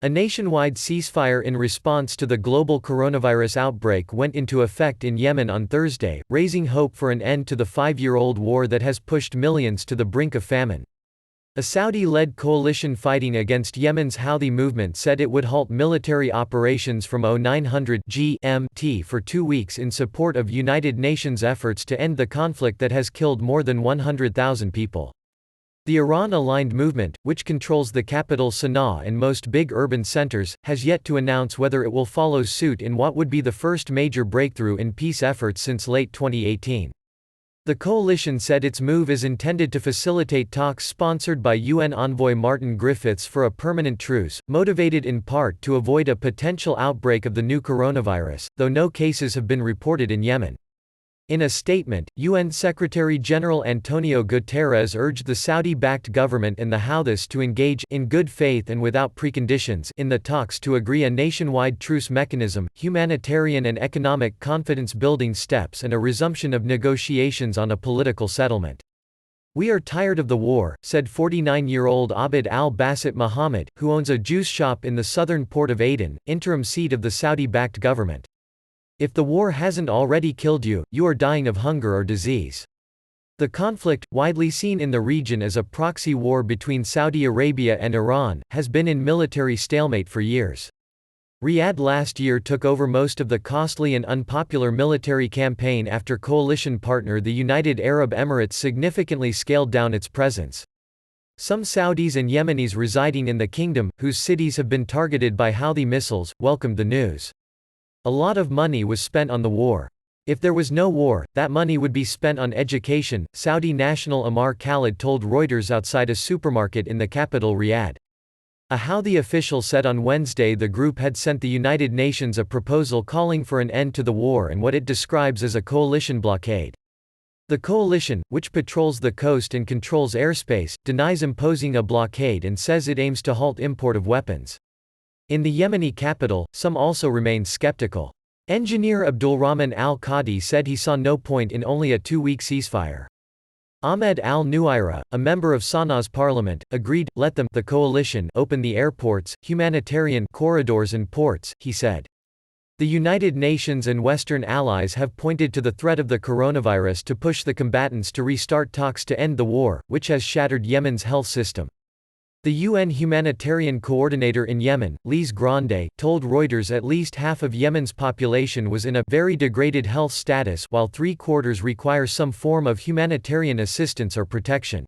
A nationwide ceasefire in response to the global coronavirus outbreak went into effect in Yemen on Thursday, raising hope for an end to the 5-year-old war that has pushed millions to the brink of famine. A Saudi-led coalition fighting against Yemen's Houthi movement said it would halt military operations from 0900 GMT for 2 weeks in support of United Nations efforts to end the conflict that has killed more than 100,000 people. The Iran-aligned movement, which controls the capital Sana'a and most big urban centers, has yet to announce whether it will follow suit in what would be the first major breakthrough in peace efforts since late 2018. The coalition said its move is intended to facilitate talks sponsored by UN envoy Martin Griffiths for a permanent truce, motivated in part to avoid a potential outbreak of the new coronavirus, though no cases have been reported in Yemen. In a statement, UN Secretary-General Antonio Guterres urged the Saudi-backed government and the Houthis to engage in good faith and without preconditions in the talks to agree a nationwide truce mechanism, humanitarian and economic confidence-building steps and a resumption of negotiations on a political settlement. "We are tired of the war," said 49-year-old Abd al-Basit Muhammad, who owns a juice shop in the southern port of Aden, interim seat of the Saudi-backed government. "If the war hasn't already killed you, you are dying of hunger or disease." The conflict, widely seen in the region as a proxy war between Saudi Arabia and Iran, has been in military stalemate for years. Riyadh last year took over most of the costly and unpopular military campaign after coalition partner the United Arab Emirates significantly scaled down its presence. Some Saudis and Yemenis residing in the kingdom, whose cities have been targeted by Houthi missiles, welcomed the news. "A lot of money was spent on the war. If there was no war, that money would be spent on education," Saudi national Amar Khalid told Reuters outside a supermarket in the capital Riyadh. A Houthi official said on Wednesday the group had sent the United Nations a proposal calling for an end to the war and what it describes as a coalition blockade. The coalition, which patrols the coast and controls airspace, denies imposing a blockade and says it aims to halt import of weapons. In the Yemeni capital, some also remained skeptical. Engineer Abdulrahman al-Qadi said he saw no point in only a 2-week ceasefire. Ahmed al-Nuaira, a member of Sanaa's parliament, agreed, "Let them, the coalition, open the airports, humanitarian corridors and ports," he said. The United Nations and Western allies have pointed to the threat of the coronavirus to push the combatants to restart talks to end the war, which has shattered Yemen's health system. The UN humanitarian coordinator in Yemen, Lise Grande, told Reuters at least half of Yemen's population was in a very degraded health status while 3/4 require some form of humanitarian assistance or protection.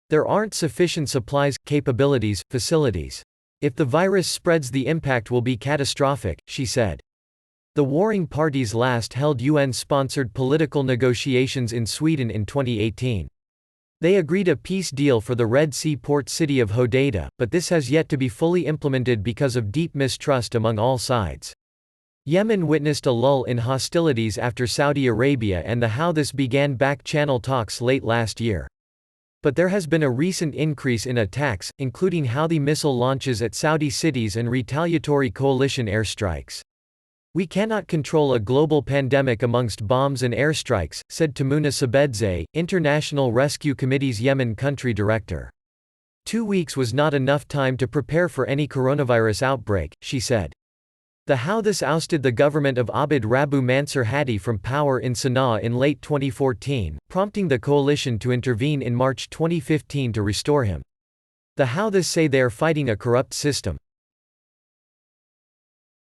"There aren't sufficient supplies, capabilities, facilities. If the virus spreads, the impact will be catastrophic," she said. The warring parties last held UN-sponsored political negotiations in Sweden in 2018. They agreed a peace deal for the Red Sea port city of Hodeidah, but this has yet to be fully implemented because of deep mistrust among all sides. Yemen witnessed a lull in hostilities after Saudi Arabia and the Houthis began back-channel talks late last year. But there has been a recent increase in attacks, including Houthi missile launches at Saudi cities and retaliatory coalition airstrikes. "We cannot control a global pandemic amongst bombs and airstrikes," said Tamuna Sabedze, International Rescue Committee's Yemen country director. 2 weeks was not enough time to prepare for any coronavirus outbreak, she said. The Houthis ousted the government of Abd Rabbu Mansur Hadi from power in Sana'a in late 2014, prompting the coalition to intervene in March 2015 to restore him. The Houthis say they are fighting a corrupt system.